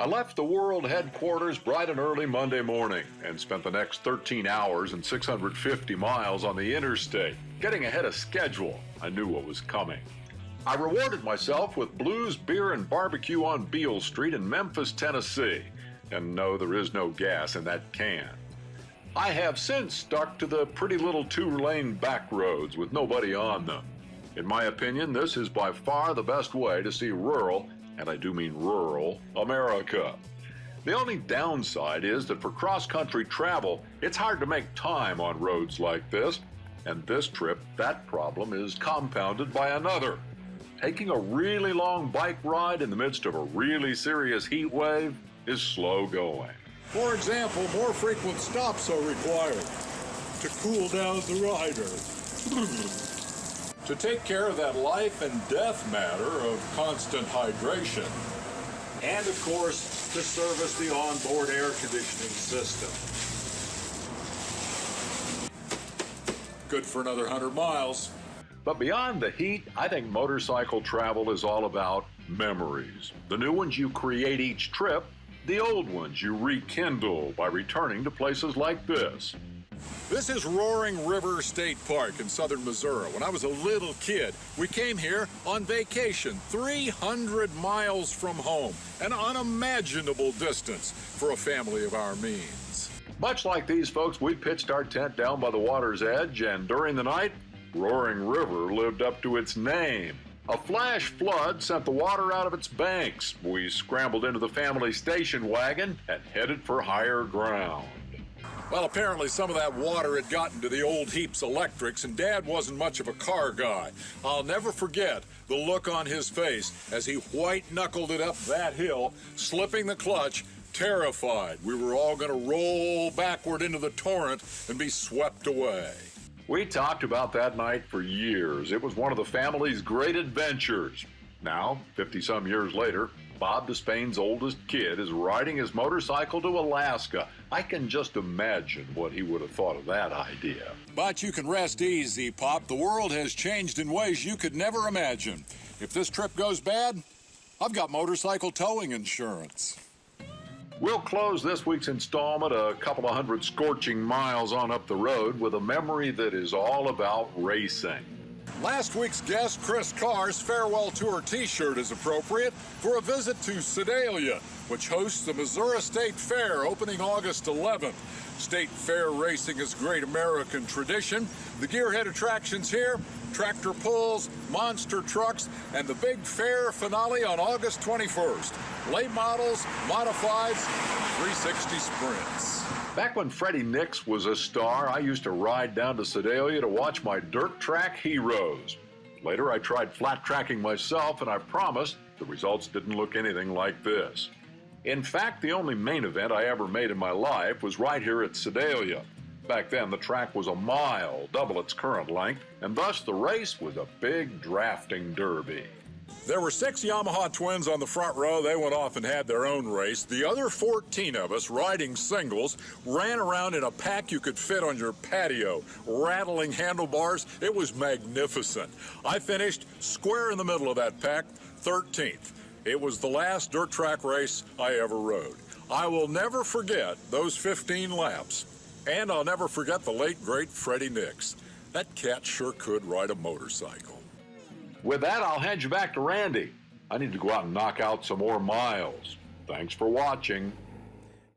I left the world headquarters bright and early Monday morning and spent the next 13 hours and 650 miles on the interstate. Getting ahead of schedule, I knew what was coming. I rewarded myself with blues, beer, and barbecue on Beale Street in Memphis, Tennessee. And no, there is no gas in that can. I have since stuck to the pretty little two-lane back roads with nobody on them. In my opinion, this is by far the best way to see rural, and I do mean rural, America. The only downside is that for cross-country travel, it's hard to make time on roads like this, and this trip, that problem is compounded by another. Taking a really long bike ride in the midst of a really serious heat wave is slow going. For example, more frequent stops are required to cool down the rider. To take care of that life and death matter of constant hydration. And of course, to service the onboard air conditioning system. Good for another 100 miles. But beyond the heat, I think motorcycle travel is all about memories. The new ones you create each trip, the old ones you rekindle by returning to places like this. This is Roaring River State Park in southern Missouri. When I was a little kid, we came here on vacation, 300 miles from home, an unimaginable distance for a family of our means. Much like these folks, we pitched our tent down by the water's edge, and during the night, Roaring River lived up to its name. A flash flood sent the water out of its banks. We scrambled into the family station wagon and headed for higher ground. Well, apparently some of that water had gotten to the old Heaps Electrics, and Dad wasn't much of a car guy. I'll never forget the look on his face as he white-knuckled it up that hill, slipping the clutch, terrified we were all going to roll backward into the torrent and be swept away. We talked about that night for years. It was one of the family's great adventures. Now, 50-some years later, Bob Despain's oldest kid is riding his motorcycle to Alaska. I can just imagine what he would have thought of that idea. But you can rest easy, Pop. The world has changed in ways you could never imagine. If this trip goes bad, I've got motorcycle towing insurance. We'll close this week's installment a couple of hundred scorching miles on up the road with a memory that is all about racing. Last week's guest, Chris Carr's farewell tour t-shirt is appropriate for a visit to Sedalia, which hosts the Missouri State Fair opening August 11th. State Fair racing is great American tradition. The gearhead attractions here, tractor pulls, monster trucks, and the big fair finale on August 21st. Late models, modifieds, 360 sprints. Back when Freddie Nix was a star, I used to ride down to Sedalia to watch my dirt track heroes. Later, I tried flat tracking myself, and I promise the results didn't look anything like this. In fact, the only main event I ever made in my life was right here at Sedalia. Back then, the track was a mile, double its current length, and thus the race was a big drafting derby. There were 6 Yamaha twins on the front row. They went off and had their own race. The other 14 of us, riding singles, ran around in a pack you could fit on your patio, rattling handlebars. It was magnificent. I finished square in the middle of that pack, 13th. It was the last dirt track race I ever rode. I will never forget those 15 laps, and I'll never forget the late, great Freddie Nix. That cat sure could ride a motorcycle. With that, I'll hand you back to Randy. I need to go out and knock out some more miles. Thanks for watching.